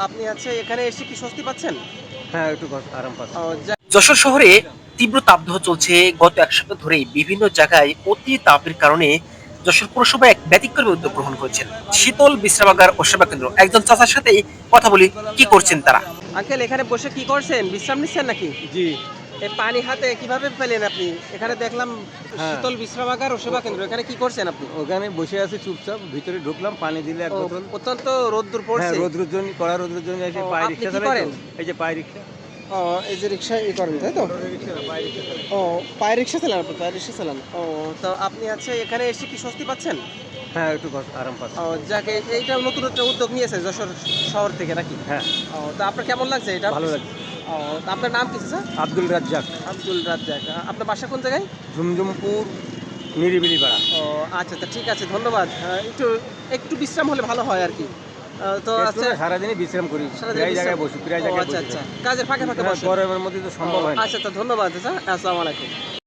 আপনি এখানে এসে কি স্বস্তি পাচ্ছেন? হ্যাঁ, একটু আরাম পাচ্ছি। যশোর শহরে তীব্র তাপদাহ চলছে গত এক সপ্তাহ ধরেই। বিভিন্ন জায়গায় অতি তাপের কারণে যশোর পুরসভা এক ব্যতিক্রমী উদ্যোগ গ্রহণ করেছেন, শীতল বিশ্রামাগার ও সেবা কেন্দ্র। একজন চাচার সাথে কথা বলি, কি করছেন তারা। আঙ্কেল, এখানে বসে কি করছেন? বিশ্রাম নিচ্ছেন নাকি? জি। এই পানি হাতে কিভাবে পেলেন আপনি? এখানে দেখলাম হ্যাঁ। শীতল বিশ্রামাগার ও সেবা কেন্দ্র। এখানে কি করছেন আপনি? ওখানে বসে আছি চুপচাপ, ভিতরে ঢুকলাম, পানি দিলে এক ও, বোতল। অত্যন্ত রোদ্দুর হ্যাঁ, পড়ছে। রৌদ্রের জন্য, কড়া রৌদ্রের জন্য এসে ও, পায়ে আপনি রিক্সা কি চালাই করেন? তো। এই যে পায়ে রিক্সা। ও, এই যে রিক্সায় করেন, তাই তো? রিক্সা না, পায়ে রিক্সা চালাই। ও, পায়ে রিক্সা চালান আপনি? পায়ে রিক্সা চালান। ও, তো আপনি এখানে এসে কি স্বস্তি পাচ্ছেন? হ্যাঁ, একটু আরাম পাচ্ছি। ও, যাকে এইটা নতুন একটা উদ্যোগ নিয়েছে যশোর শহর থেকে নাকি? হ্যাঁ, ও, তো আপনার কেমন লাগছে এটা? ভালো লাগছে। ও, তো আপনার নাম কি স্যার? আব্দুল রাজ্জাক, আব্দুল রাজ্জাক। আপনার বাসা কোন জায়গায়? ঝুমঝুমপুর, নিরিবিলি পাড়া। ও, আচ্ছা, তো ঠিক আছে, ধন্যবাদ। একটু একটু বিশ্রাম হলে ভালো হয় আর কি। তো একটু না, সারাদিনই বিশ্রাম করি, সারাদিন প্রায় জায়গায় বিশ্রাম? বসি, প্রায় ও, জায়গায় আচ্ছা বসি। আচ্ছা, কাজের ফাঁকে ফাঁকে হ্যাঁ, বসেন? গরমের মধ্যে তো সম্ভব হয় না। আচ্ছা, তো ধন্যবাদ স্যার, আসসালামু আলাইকুম।